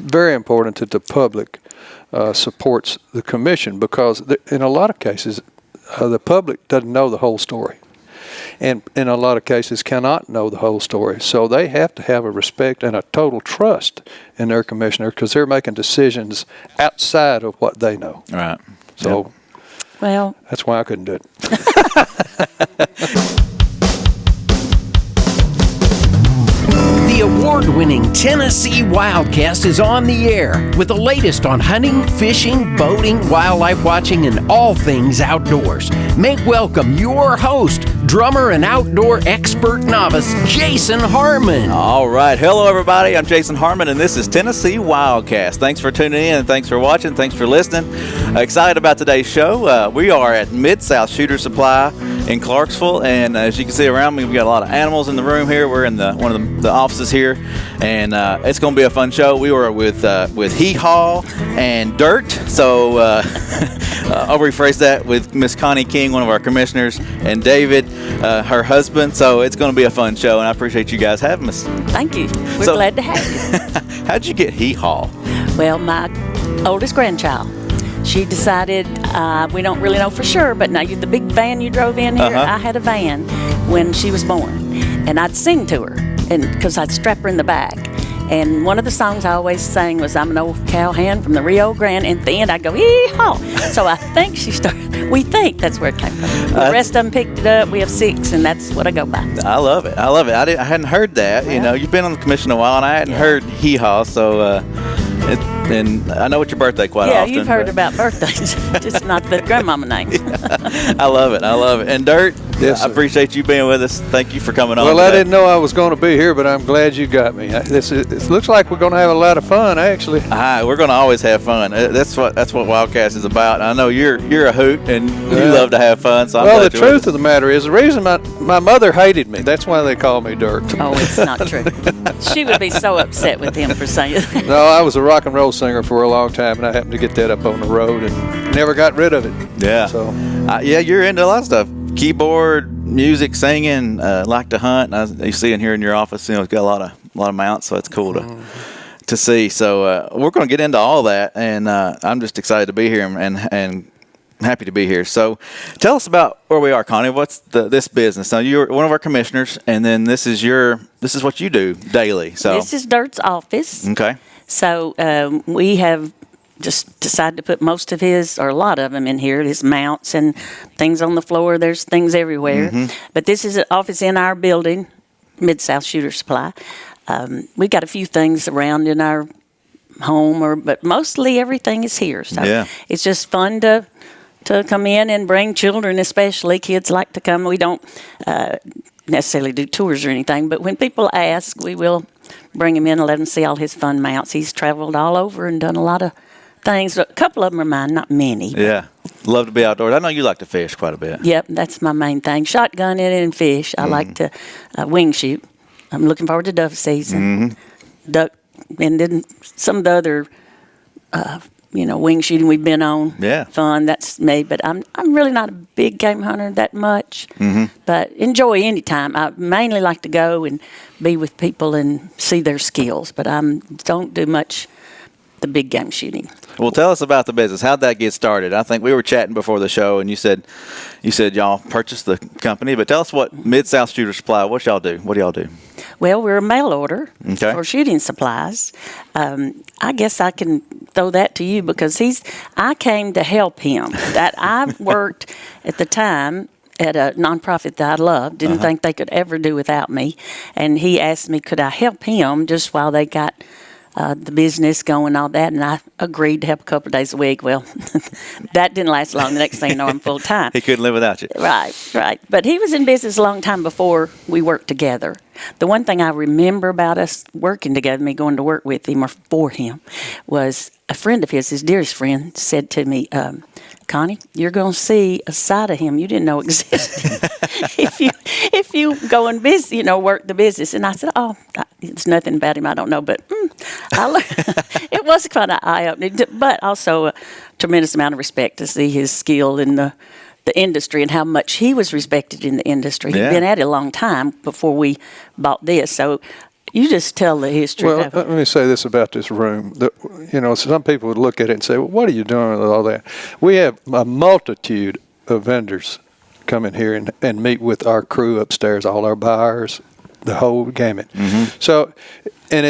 very important that the public supports the commission, because in a lot of cases, the public doesn't know the whole story. And in a lot of cases cannot know the whole story. So they have to have a respect and a total trust in their commissioner, because they're making decisions outside of what they know. Right. So well, that's why I couldn't do it. The award-winning Tennessee WildCast is on the air with the latest on hunting, fishing, boating, wildlife watching, and all things outdoors. Make welcome your host, drummer and outdoor expert novice, Jason Harmon. All right. Hello, everybody. I'm Jason Harmon, and this is Tennessee WildCast. Thanks for tuning in. Thanks for watching. Thanks for listening. Excited about today's show. We are at Mid-South Shooter Supply in Clarksville, and as you can see around me, we got a lot of animals in the room here. We're in one of the offices here, and it's going to be a fun show. We were with Hee Haw and Dirt, so I'll rephrase that, with Miss Connie King, one of our commissioners, and David, her husband. So it's going to be a fun show, and I appreciate you guys having us. Thank you. We're glad to have you. How'd you get Hee Haw? Well, my oldest grandchild. She decided, we don't really know for sure, but now the big van you drove in here, I had a van when she was born, and I'd sing to her, and because I'd strap her in the back. And one of the songs I always sang was, "I'm an old cowhand from the Rio Grande," and at the end I'd go, "Yee-haw." So I think we think that's where it came from. The rest of them picked it up. We have 6, and that's what I go by. I love it. I hadn't heard that. Yeah. You know, you've been on the commission a while, and I hadn't heard Hee Haw, so and I know it's your birthday quite often. Yeah, you've heard about birthdays, just not the grandmama name. I love it. And Dirt, yes, I appreciate you being with us. Thank you for coming on. Well, today. I didn't know I was going to be here, but I'm glad you got me. It looks like we're going to have a lot of fun, actually. We're going to always have fun. That's what WildCast is about. I know you're a hoot, and you love to have fun. So the truth of the matter is, the reason my mother hated me, that's why they call me Dirt. Oh, it's not true. She would be so upset with him for saying that. No, I was a rock and roll singer for a long time, and I happened to get that up on the road and never got rid of it. Yeah. So you're into a lot of stuff. Keyboard, music, singing, like to hunt. You see in here in your office, it's got a lot of mounts, so it's cool to see. So we're going to get into all that, and I'm just excited to be here and happy to be here. So tell us about where we are, Connie. What's this business? Now, you're one of our commissioners, and then this is what you do daily. So this is Dirt's office. Okay. So we have just decided to put most of his, or a lot of them, in here. His mounts and things on the floor. There's things everywhere. Mm-hmm. But this is an office in our building, Mid-South Shooter Supply. We got a few things around in our home, but mostly everything is here. So it's just fun to come in and bring children, especially. Kids like to come. We don't necessarily do tours or anything, but when people ask, we will bring him in and let him see all his fun mounts. He's traveled all over and done a lot of things. A couple of them are mine, not many. Yeah. Love to be outdoors. I know you like to fish quite a bit. Yep, that's my main thing. Shotgun it and fish. I like to wing shoot. I'm looking forward to dove season. Duck, and then some of the other wing shooting we've been on. Yeah. Fun, that's me. But I'm really not a big game hunter that much. But enjoy any time. I mainly like to go and be with people and see their skills. But I don't do much the big game shooting. Well, tell us about the business. How'd that get started? I think we were chatting before the show, and you said y'all purchased the company. But tell us what Mid-South Shooter Supply, what y'all do? What do y'all do? Well, we're a mail order for shooting supplies. I guess I can throw that to you because I came to help him. That I worked at the time at a nonprofit that I loved. Didn't think they could ever do without me. And he asked me, could I help him just while they got the business going, all that, and I agreed to help a couple of days a week. Well, that didn't last long. The next thing you know, I'm full time. He couldn't live without you. Right. But he was in business a long time before we worked together. The one thing I remember about us working together, me going to work with him or for him, was a friend of his dearest friend, said to me, Connie, you're going to see a side of him you didn't know existed if you go and work the business. And I said, it's nothing about him I don't know, but I learned. It was kind of eye-opening, but also a tremendous amount of respect to see his skill in the industry and how much he was respected in the industry. He'd been at it a long time before we bought this, so You just tell the history. Well, of it. let me say this about this room. Some people would look at it and say, well, what are you doing with all that? We have a multitude of vendors come in here and meet with our crew upstairs, all our buyers, the whole gamut. So, and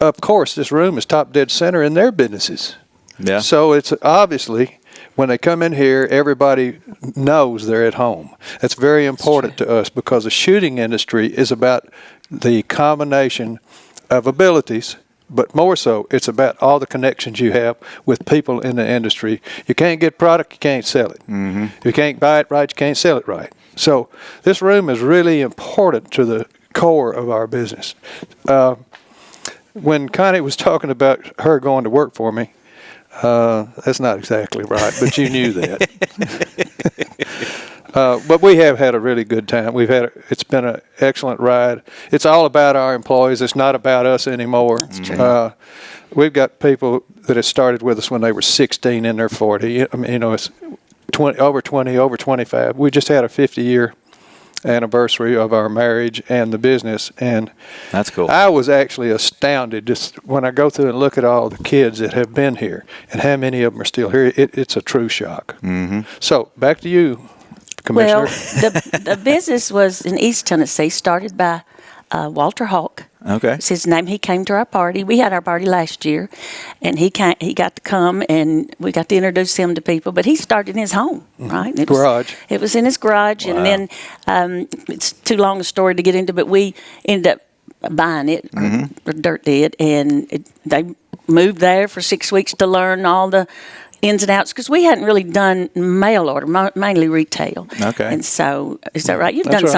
of course, this room is top dead center in their businesses. Yeah. So it's obviously, when they come in here, everybody knows they're at home. That's very important to us because the shooting industry is about the combination of abilities, but more so, it's about all the connections you have with people in the industry. You can't get product, you can't sell it. If you can't buy it right, you can't sell it right. So this room is really important to the core of our business. When Connie was talking about her going to work for me, that's not exactly right, but you knew that. But we have had a really good time. It's been an excellent ride. It's all about our employees. It's not about us anymore. That's true. We've got people that have started with us when they were 16 and they're 40. I mean, it's 20, over 25. We just had a 50-year anniversary of our marriage and the business, and that's cool. I was actually astounded just when I go through and look at all the kids that have been here and how many of them are still here. It's a true shock. So back to you, Commissioner. Well, the business was in East Tennessee, started by Walter Hawk. Okay. It's his name. He came to our party. We had our party last year, and he got to come, and we got to introduce him to people. But he started in his home, right? Garage. It was in his garage, Wow. and then it's too long a story to get into, but we ended up buying it, or Dirt did, and they moved there for 6 weeks to learn all the ins and outs, because we hadn't really done mail order, mainly retail. Okay. And so, is that right? You've That's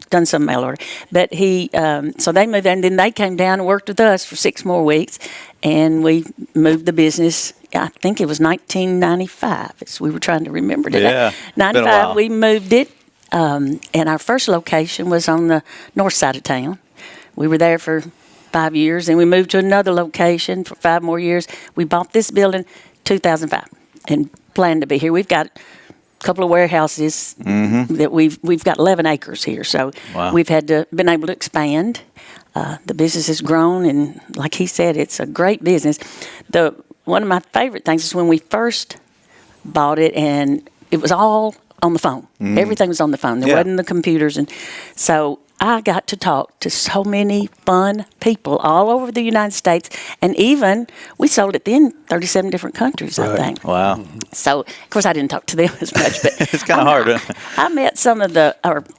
done some mail order, but so they moved, and then they came down and worked with us for 6 more weeks, and we moved the business. I think it was 1995. We were trying to remember today. Yeah, been a 95. while. We moved it, and our first location was on the north side of town. We were there for 5 years, and we moved to another location for 5 more years. We bought this building 2005 and plan to be here. We've got a couple of warehouses that we've got 11 acres here, so Wow. we've been able to expand. The business has grown, and like he said, it's a great business. One of my favorite things is when we first bought it, and it was all on the phone. Everything was on the phone. There wasn't the computers, and so I got to talk to so many fun people all over the United States, and even we sold it then 37 different countries, I think. Wow. So, of course, I didn't talk to them as much, but It's kind of hard. Huh? I met some of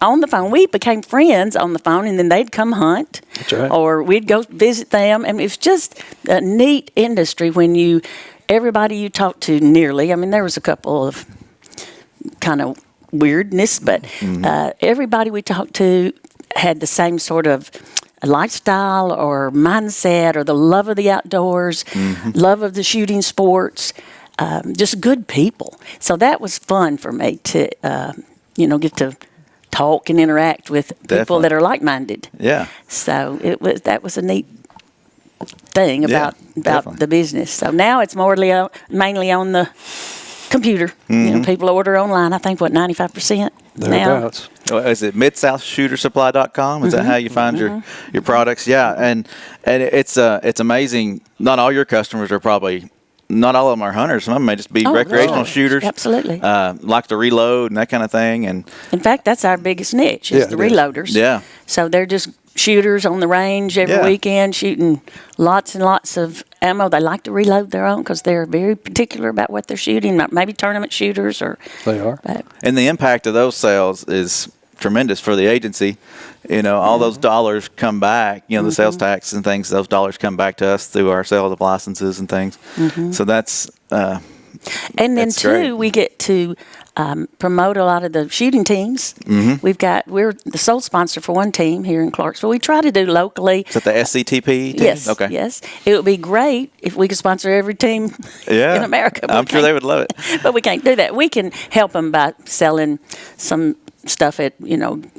on the phone. We became friends on the phone, and then they'd come hunt. That's right. Or we'd go visit them. I mean, it's just a neat industry when everybody you talk to nearly, I mean, there was a couple of kind of weirdness, but everybody we talked to had the same sort of lifestyle or mindset or the love of the outdoors, love of the shooting sports, just good people. So that was fun for me to, get to talk and interact with people Definitely. that are like-minded. Yeah. So that was a neat thing about definitely. the business. So now it's mainly on the computer. People order online. I think 95% now. Thereabouts. Is it MidSouthShooterSupply.com? Is that how you find your products? Yeah, and it's amazing. Not all your customers are probably. Not all of them are hunters. Some of them may just be recreational shooters. Absolutely. Like to reload and that kind of thing. And in fact, that's our biggest niche is Yeah, the it is. reloaders. Yeah. So they're just shooters on the range every weekend, shooting lots and lots of ammo. They like to reload their own because they're very particular about what they're shooting. Maybe tournament shooters or. They are. And the impact of those sales is tremendous for the agency. All those dollars come back, the sales tax and things, those dollars come back to us through our sales of licenses and things. So that's And then that's great. too, we get to promote a lot of the shooting teams. We're the sole sponsor for one team here in Clarksville. We try to do locally. Is that the SCTP team? Yes. Okay. Yes. It would be great if we could sponsor every team in America. but I'm we sure they can't. would love it. But we can't do that. We can help them by selling some stuff at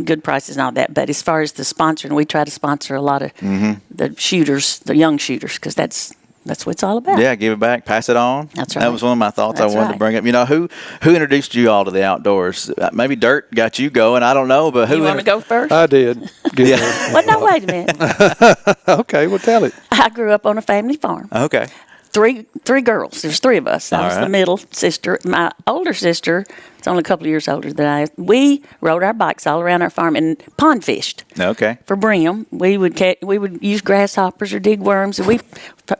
good prices and all that. But as far as the sponsoring, we try to sponsor a lot of the shooters, the young shooters, because that's that's what it's all about. Yeah, give it back, pass it on. That's That right. was one of my thoughts That's I wanted right. to bring up. You know, who introduced you all to the outdoors? Maybe Dirt got you going. I don't know, but who? You want to go first? I did. Yeah. Well, no, wait a minute. Okay, well, tell it. I grew up on a family farm. Okay. Three girls. There's three of us. I was All the right. middle sister. My older sister, it's only a couple of years older than I. We rode our bikes all around our farm and pond fished Okay. for brim. We would use grasshoppers or dig worms, and we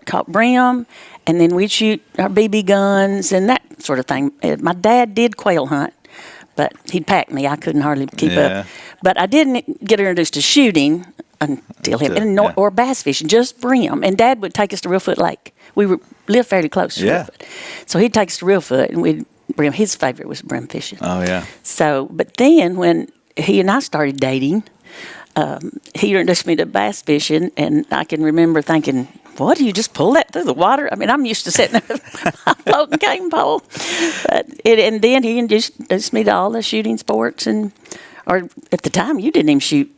caught brim, and then we'd shoot our BB guns and that sort of thing. My dad did quail hunt, but he'd pack me. I couldn't hardly keep Yeah. up. But I didn't get introduced to shooting until him, Yeah. or bass fishing, just brim. And Dad would take us to Reelfoot Lake. We lived fairly close to Yeah. Reelfoot. So he'd take us to Reelfoot, and we'd brim. His favorite was brim fishing. Oh yeah. So, but then when he and I started dating, he introduced me to bass fishing, and I can remember thinking, what, do you just pull that through the water? I mean, I'm used to sitting there with my floating cane pole. And then he introduced me to all the shooting sports, or at the time, you didn't even shoot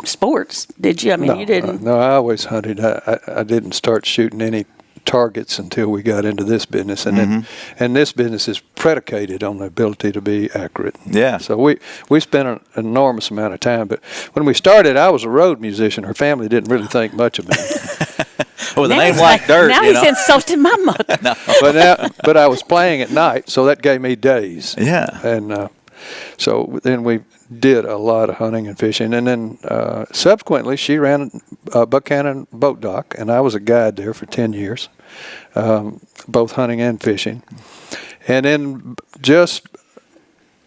sports, did you? I mean, you didn't. No, I always hunted. I didn't start shooting any targets until we got into this business, and then this business is predicated on the ability to be accurate. Yeah. So we spent an enormous amount of time. But when we started, I was a road musician. Her family didn't really think much of me. With a Now name he's like Dirt, Now you he's know. insulting my mother. but I was playing at night, so that gave me days. Yeah. And so then we did a lot of hunting and fishing, and then subsequently she ran Buchanan Boat Dock, and I was a guide there for 10 years, both hunting and fishing. And then just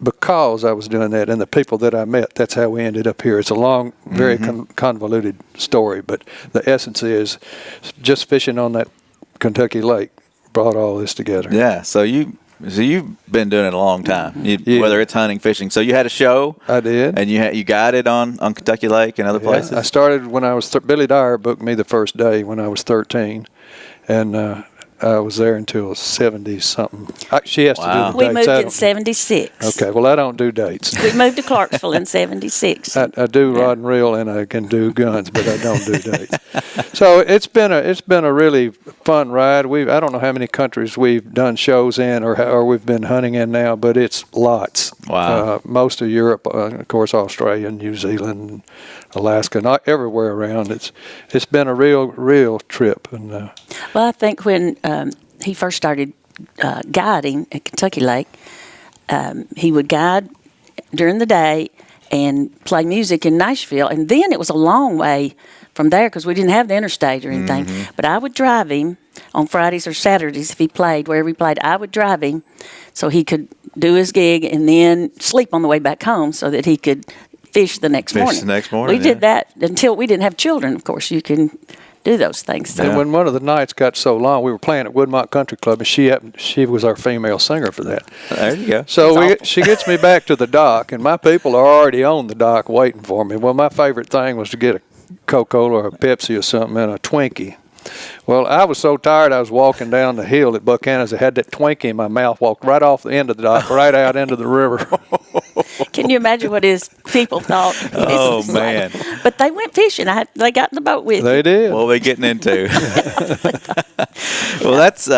because I was doing that and the people that I met, that's how we ended up here. It's a long, very convoluted story, but the essence is just fishing on that Kentucky lake brought all this together. Yeah. So you've been doing it a long time. Yeah. Whether it's hunting, fishing. So you had a show. I did. And you guided on Kentucky Lake and other places. I started when I was Billy Dyer booked me the first day when I was 13, and I was there until 70 something. She has Wow. to do We the dates. moved I in don't- 76. Okay, well I don't do dates. We moved to Clarksville in 76. I do rod and reel and I can do guns, but I don't do dates. So it's been a really fun ride. I don't know how many countries we've done shows in or we've been hunting in now, but it's lots. Wow. Most of Europe, of course, Australia, New Zealand, Alaska, not everywhere around. It's been a real trip. And Well, I think when he first started guiding at Kentucky Lake, he would guide during the day and play music in Nashville. And then it was a long way from there because we didn't have the interstate or anything. But I would drive him on Fridays or Saturdays if he played, wherever he played. I would drive him so he could do his gig and then sleep on the way back home so that he could fish the next morning. the next morning, We did that until we didn't have children, of course. You can do those things. So. And when one of the nights got so long, we were playing at Woodmont Country Club, and she was our female singer for that. There you go. So she gets me back to the dock, and my people are already on the dock waiting for me. Well, my favorite thing was to get a Coca-Cola or a Pepsi or something and a Twinkie. Well, I was so tired, I was walking down the hill at Buchanan's. I had that Twinkie in my mouth, walked right off the end of the dock, right out into the river. Can you imagine what his people thought? Oh, This is like- man. But they went fishing. They got in the boat with They me. did. What are we getting into? Well, that's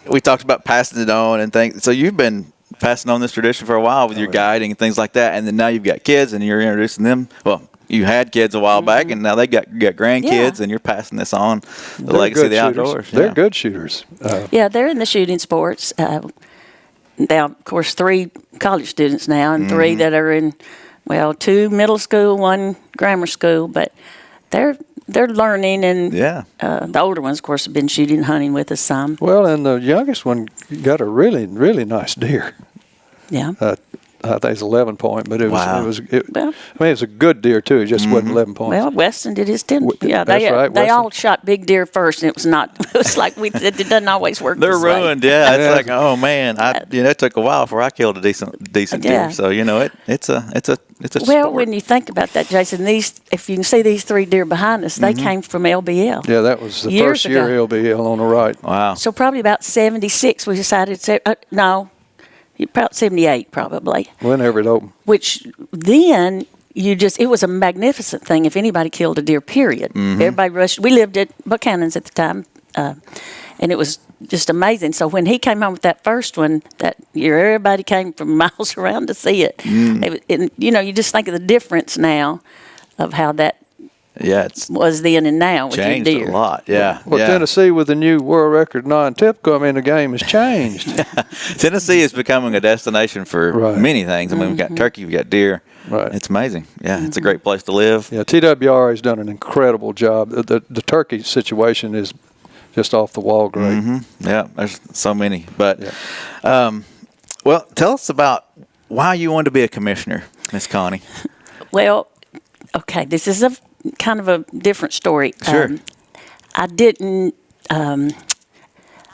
we talked about passing it on and things. So you've been passing on this tradition for a while with your guiding and things like that, and then now you've got kids and you're introducing them. Well, you had kids a while back, and now they got grandkids, Yeah. and you're passing this on the They're legacy of good the shooters. outdoors. They're Yeah. good shooters. Yeah, they're in the shooting sports. Now, of course, 3 college students now, and 3 that are in, 2 middle school, 1 grammar school. But they're learning, and Yeah. the older ones, of course, have been shooting and hunting with us some. Well, and the youngest one got a really nice deer. Yeah. I think it's 11 point, but Wow. Well- it's a good deer too. It just wasn't 11 points. Well, Weston did his 10. Yeah, that's right, They Weston. all shot big deer first, and it was not. It was like it doesn't always work. They're this way. ruined, yeah. It's Yeah. like, oh man, it took a while before I killed a decent Yeah. deer. So it's a Well, sport. when you think about that, Jason, if you can see these 3 deer behind us, they came from LBL. Yeah, that was the Years first year ago. LBL on the right. Wow. So probably about 76, we decided to say, about 78 probably, Whenever it opened. which then it was a magnificent thing if anybody killed a deer, period. Everybody rushed. We lived at Buchanan's at the time, And it was just amazing. So when he came home with that first one that year, everybody came from miles around to see it. And, you just think of the difference now of how that it's was then and now with your changed deer. a lot. Yeah. Well, yeah. Tennessee with the new world record non-typical, I mean, the game has changed. Tennessee is becoming a destination for Right. many things. I mean, we've got turkey, we've got deer. Right. It's amazing. Yeah, it's a great place to live. Yeah, TWR has done an incredible job. The turkey situation is just off the wall great. Yeah, there's so many. But, Yeah. well, tell us about why you wanted to be a commissioner, Miss Connie. Well, okay, this is a kind of a different story. Sure. I didn't.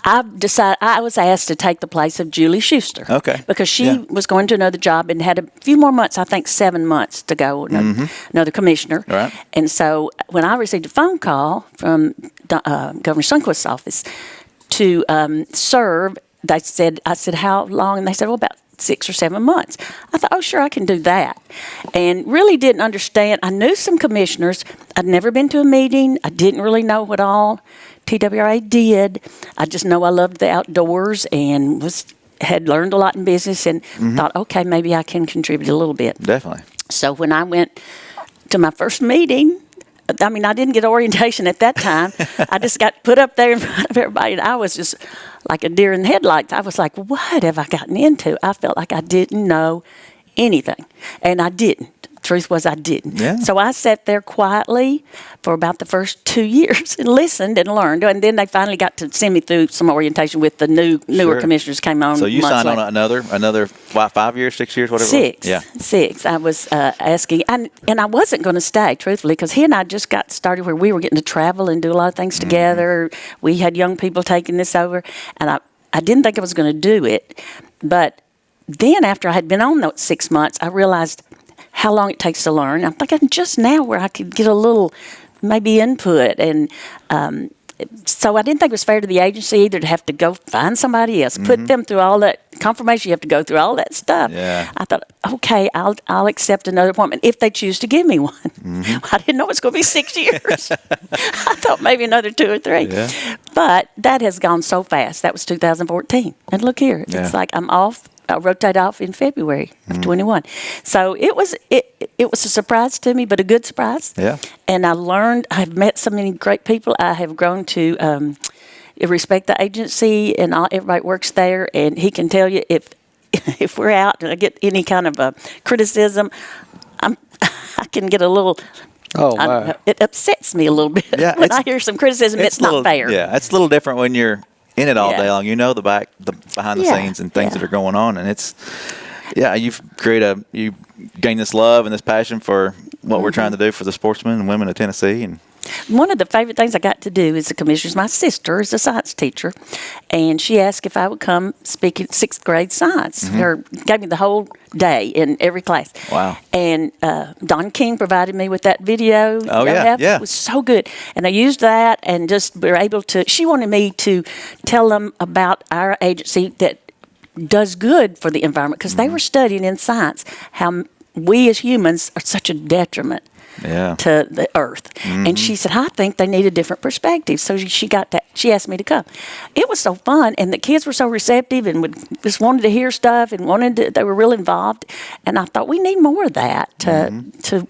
I decided I was asked to take the place of Julie Schuster. Okay. Because she Yeah. was going to another job and had a few more months, I think 7 months to go, another commissioner. Right. And so when I received a phone call from Governor Sundquist's office to serve, I said, how long? And they said, well, about 6 or 7 months. I thought, oh, sure, I can do that. And really didn't understand. I knew some commissioners. I'd never been to a meeting. I didn't really know what all TWRA did. I just know I loved the outdoors and had learned a lot in business and thought, okay, maybe I can contribute a little bit. Definitely. So when I went to my first meeting, I mean, I didn't get orientation at that time. I just got put up there in front of everybody, and I was just like a deer in the headlights. I was like, what have I gotten into? I felt like I didn't know anything, and I didn't. Truth was, I didn't. Yeah. So I sat there quietly for about the first 2 years and listened and learned. And then they finally got to send me through some orientation with the newer Sure. commissioners came on. So you months signed later. on another 5 years, 6 years, whatever. Six. It was? Yeah. 6. I was asking, and I wasn't going to stay, truthfully, because he and I just got started where we were getting to travel and do a lot of things together. We had young people taking this over, and I didn't think I was going to do it. But then after I had been on those 6 months, I realized how long it takes to learn. I'm thinking just now where I could get a little maybe input. And so I didn't think it was fair to the agency either to have to go find somebody else, put them through all that confirmation. You have to go through all that stuff. Yeah. I thought, okay, I'll accept another appointment if they choose to give me one. I didn't know it was going to be 6 years. I thought maybe another 2 or 3. Yeah. But that has gone so fast. That was 2014. And look here, Yeah. it's like I'm off. I rotate off in February of 21. So it was a surprise to me, but a good surprise. Yeah. And I learned, I've met so many great people. I have grown to respect the agency and everybody works there. And he can tell you if we're out and I get any kind of a criticism, I can get a little. Oh, my. It upsets me a little bit Yeah, when I hear some criticism. It's not fair. Yeah, it's a little different when you're in it all Yeah. day long. You know the behind the Yeah, scenes and things yeah. that are going on, and it's you gain this love and this passion for what we're trying to do for the sportsmen and women of Tennessee. And One of the favorite things I got to do as a commissioner, my sister is a science teacher, and she asked if I would come speak in 6th grade science. Or gave me the whole day in every class. Wow. And Don King provided me with that video. Oh, that I yeah, have. yeah. It was so good. And I used that and just were able to, she wanted me to tell them about our agency that does good for the environment, because they were studying in science how we as humans are such a detriment yeah, to the earth. And she said, I think they need a different perspective. So she asked me to come. It was so fun, and the kids were so receptive and just wanted to hear stuff and they were real involved. And I thought we need more of that to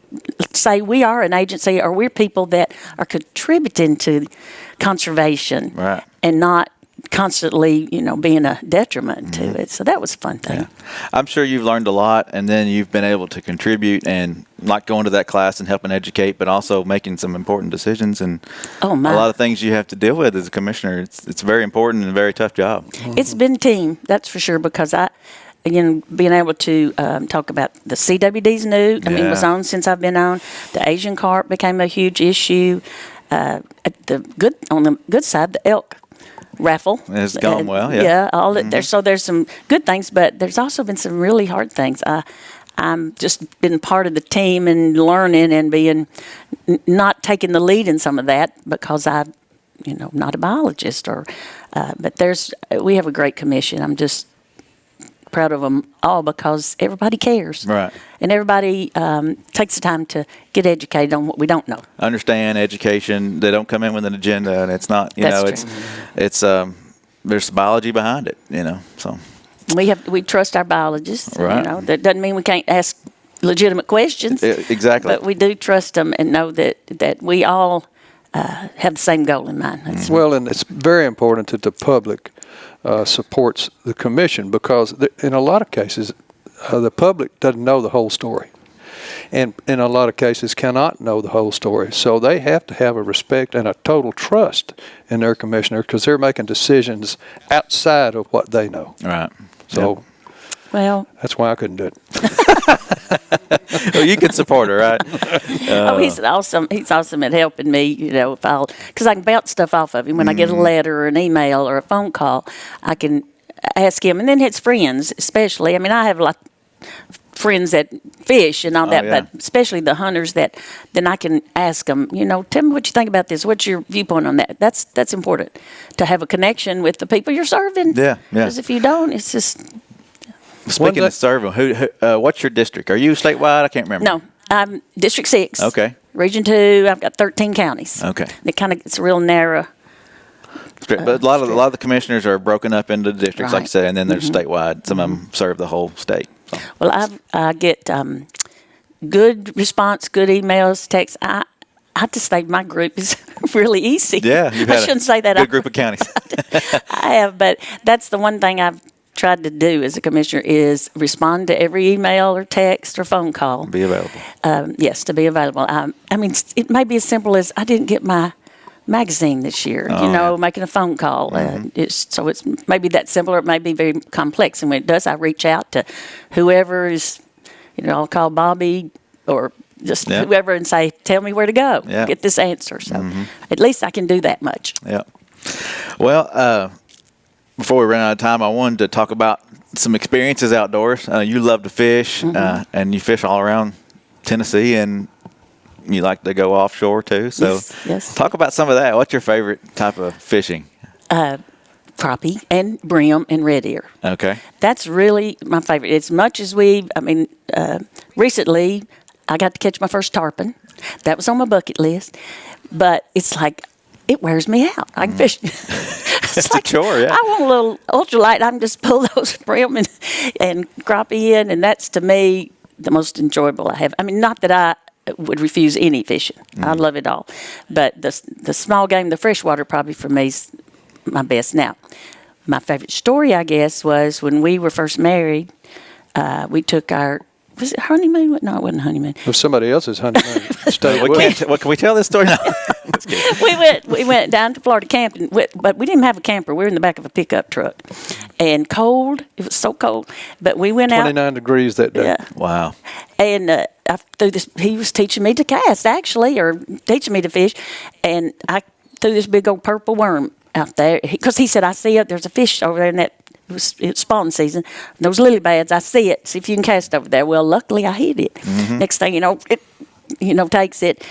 say we are an agency, or we're people that are contributing to conservation, Right. and not constantly, being a detriment to it. So that was a fun thing. yeah. I'm sure you've learned a lot, and then you've been able to contribute and not going to that class and helping educate, but also making some important decisions and Oh, my. a lot of things you have to deal with as a commissioner. It's a very important and a very tough job. It's been team, that's for sure, because being able to talk about the CWD's new, it was Yeah. on since I've been on. The Asian carp became a huge issue. On the good side, the elk raffle. It's gone well, yeah. Yeah, all that there's some good things, but there's also been some really hard things. I'm just been part of the team and learning and being not taking the lead in some of that because I'm not a biologist but we have a great commission. I'm just proud of them all because everybody cares. Right. And everybody takes the time to get educated on what we don't know. Understand education. They don't come in with an agenda, and it's not, That's true. it's there's biology behind it, so. We trust our biologists. Right. That doesn't mean we can't ask legitimate questions. Exactly. But we do trust them and know that we all have the same goal in mind. Well, and it's very important that the public supports the commission because in a lot of cases, the public doesn't know the whole story. And in a lot of cases cannot know the whole story. So they have to have a respect and a total trust in their commissioner because they're making decisions outside of what they know. Right. So Well, that's why I couldn't do it. Well, you can support her, right? he's awesome. He's awesome at helping me, because I can bounce stuff off of him. When I get a letter or an email or a phone call, I can ask him. And then his friends, especially. I mean, I have a lot of friends that fish and all that, yeah. but especially the hunters that then I can ask them, tell me what you think about this. What's your viewpoint on that? That's important to have a connection with the people you're serving. Yeah. Because if you don't, it's just... Speaking of serving, what's your district? Are you statewide? I can't remember. No, I'm District 6. Okay. Region 2, I've got 13 counties. Okay. It's real narrow. But a lot of the commissioners are broken up into districts, like you Right. said, and then there's statewide. Some of them serve the whole state. So. Well, I get good response, good emails, texts. I just think my group is really easy. Yeah, you've I had shouldn't say that. Good group of counties. I have, but that's the one thing I've tried to do as a commissioner is respond to every email or text or phone call. Be available. Yes, to be available. I mean, it may be as simple as I didn't get my magazine this year, making a phone call. It's maybe that simple, or it may be very complex. And when it does, I reach out to whoever is, I'll call Bobby or just whoever and say, tell me where to go, get this answer. So at least I can do that much. Yeah. Well, before we run out of time, I wanted to talk about some experiences outdoors. You love to fish, and you fish all around Tennessee, and you like to go offshore too. So yes. Talk about some of that. What's your favorite type of fishing? Crappie and brim and red ear. Okay. That's really my favorite. As much as recently I got to catch my first tarpon. That was on my bucket list. But it's like, it wears me out. I can fish. It's a chore, yeah. I want a little ultralight. I can just pull those brim and crappie in, and that's, to me, the most enjoyable I have. I mean, not that I would refuse any fishing. I love it all. But the small game, the freshwater, probably for me is my best. Now, my favorite story, I guess, was when we were first married, we took our... Was it honeymoon? No, it wasn't honeymoon. If somebody else's honeymoon, stay What away. can we tell this story now? We went down to Florida camping, but we didn't have a camper. We were in the back of a pickup truck, and cold. It was so cold, but we went out. 29 degrees that day. Yeah, Wow. and I threw this. He was teaching me to cast, actually, or teaching me to fish, and I threw this big old purple worm out there because he said, "I see it. There's a fish over there in that." It's spawn season. Those lily pads, I see it. See if you can cast over there. Well, luckily I hit it. Next thing you know, it takes it.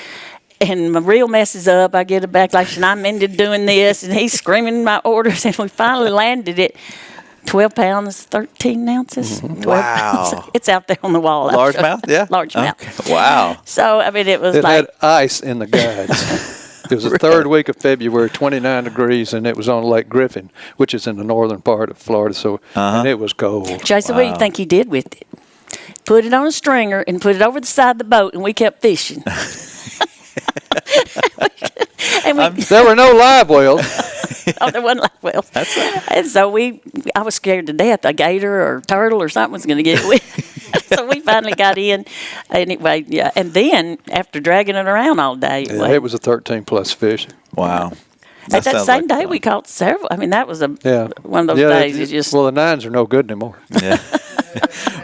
And my reel messes up. I get a backlash, and I'm into doing this, and he's screaming my orders, and we finally landed it. 12 pounds, 13 ounces. 12 Wow. pounds. It's out there on the wall. Largemouth, yeah? Largemouth. Okay. Wow. So, I mean, it was It like... had ice in the guides. It was the third week of February, 29 degrees, and it was on Lake Griffin, which is in the northern part of Florida. So, and it was cold. Jason, what do you think he did with it? Put it on a stringer and put it over the side of the boat, and we kept fishing. And There were no live whales. oh, there wasn't live whales. That's right. And so I was scared to death a gator or turtle or something was going to get with. So we finally got in. Anyway, yeah. And then after dragging it around all day, It was a 13-plus fish. Wow. at that sounds same like day fun. we caught several. I mean, that was one of those Yeah, days. It just well, the 9s are no good anymore. Yeah.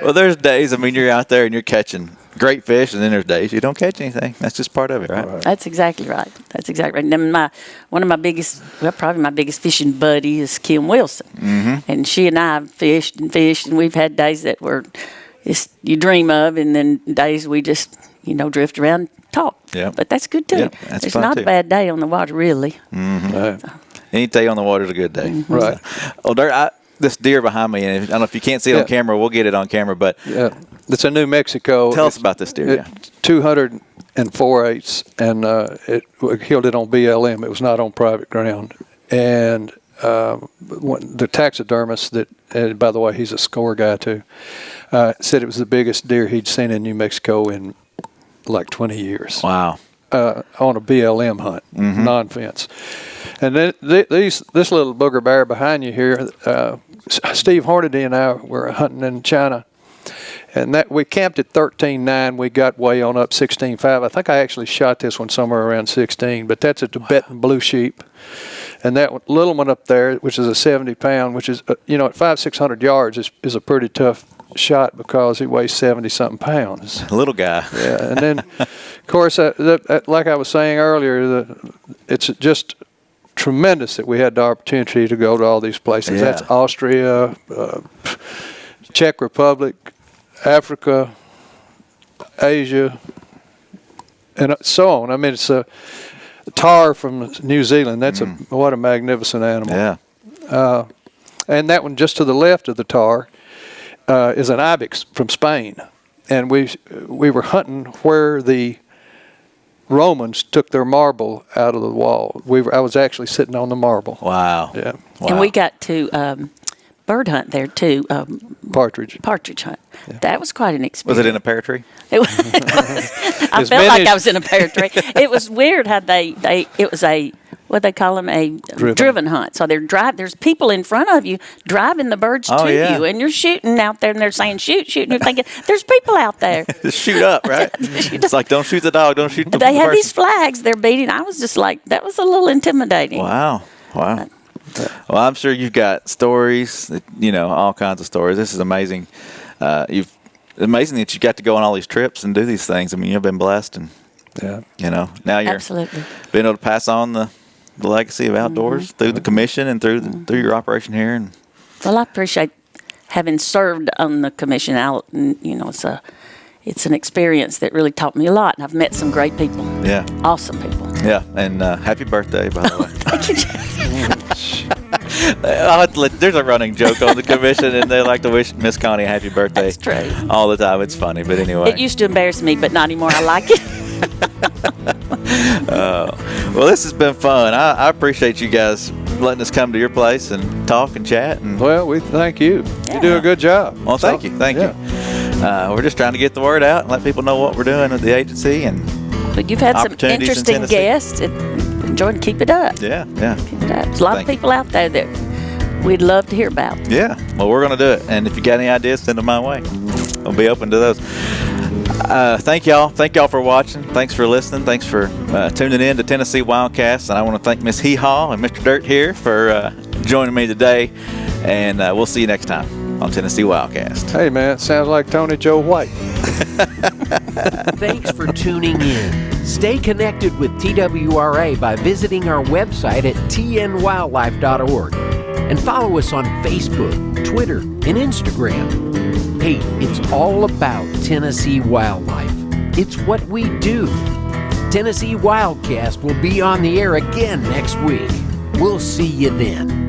Well, there's days, you're out there and you're catching great fish, and then there's days you don't catch anything. That's just part of it, right? That's exactly right. That's exactly right. And then probably my biggest fishing buddy is Kim Wilson. And she and I have fished, and we've had days that were just you dream of, and then days we just, drift around and talk. Yeah. But that's good, too. Yeah, that's There's fun, not too. a bad day on the water, really. Right. Any day on the water is a good day. Right. Well, Dirk, this deer behind me, and I don't know if you can't see it on camera, we'll get it on camera. But it's a New Mexico. Tell us about this deer. 204/8, and we killed it on BLM. It was not on private ground. And the taxidermist that, by the way, he's a score guy too, said it was the biggest deer he'd seen in New Mexico in like 20 years. Wow. On a BLM hunt, non-fence. And then this little booger bear behind you here, Steve Hornady and I were hunting in China, and that we camped at 13.9. We got way on up 16.5. I think I actually shot this one somewhere around 16, but that's a Tibetan blue sheep. And that little one up there, which is a 70-pound, which is, at 500-600 yards, is a pretty tough shot because he weighs 70-something pounds. Little guy. Yeah, and then, of course, like I was saying earlier, it's just tremendous that we had the opportunity to go to all these places. Yeah. That's Austria, Czech Republic, Africa, Asia, and so on. I mean, it's a tar from New Zealand. That's what a magnificent animal. Yeah. And that one just to the left of the tar is an ibex from Spain, and we were hunting where the Romans took their marble out of the wall. I was actually sitting on the marble. Wow. Yeah. Wow. And we got to bird hunt there too. Partridge Hunt. Yeah. That was quite an experience. Was it in a pear tree? It was, I felt like I was in a pear tree. It was weird how it was a, what they call them, a driven hunt. So there's people in front of you driving the birds to you, and you're shooting out there, and they're saying shoot, and you're thinking there's people out there. Just shoot up, right? It's like don't shoot the dog, don't shoot the They had person. these flags they're beating. I was just like, that was a little intimidating. Wow. Well, I'm sure you've got stories, all kinds of stories. This is amazing. Amazing that you got to go on all these trips and do these things. I mean, you've been blessed, and now you're Absolutely. being able to pass on the legacy of outdoors through the commission and through your operation here. And well, I appreciate having served on the commission. It's an experience that really taught me a lot, and I've met some great people. Yeah. Awesome people. Yeah, and happy birthday, by the way. Thank you, Jason. I'll have to there's a running joke on the commission, and they like to wish Miss Connie a happy birthday. That's true. All the time. It's funny, but anyway. It used to embarrass me, but not anymore. I like it. Well, this has been fun. I appreciate you guys letting us come to your place and talk and chat. And Well, we thank you. Yeah. You do a good job. well, thank you. We're just trying to get the word out and let people know what we're doing at the agency. And But you've had some Opportunities in interesting Tennessee. guests. Enjoyed. Keep it up. yeah. Keep it up. There's a lot Thank of you. people out there that we'd love to hear about. Yeah, well, we're going to do it. And if you got any ideas, send them my way. I'll be open to those. Thank y'all. Thank y'all for watching. Thanks for listening. Thanks for tuning in to Tennessee WildCast. And I want to thank Miss Hee Haw and Mr. Dirt here for joining me today. And we'll see you next time on Tennessee WildCast. Hey, man, it sounds like Tony Joe White. Thanks for tuning in. Stay connected with TWRA by visiting our website at tnwildlife.org and follow us on Facebook, Twitter, and Instagram. Hey, it's all about Tennessee wildlife. It's what we do. Tennessee WildCast will be on the air again next week. We'll see you then.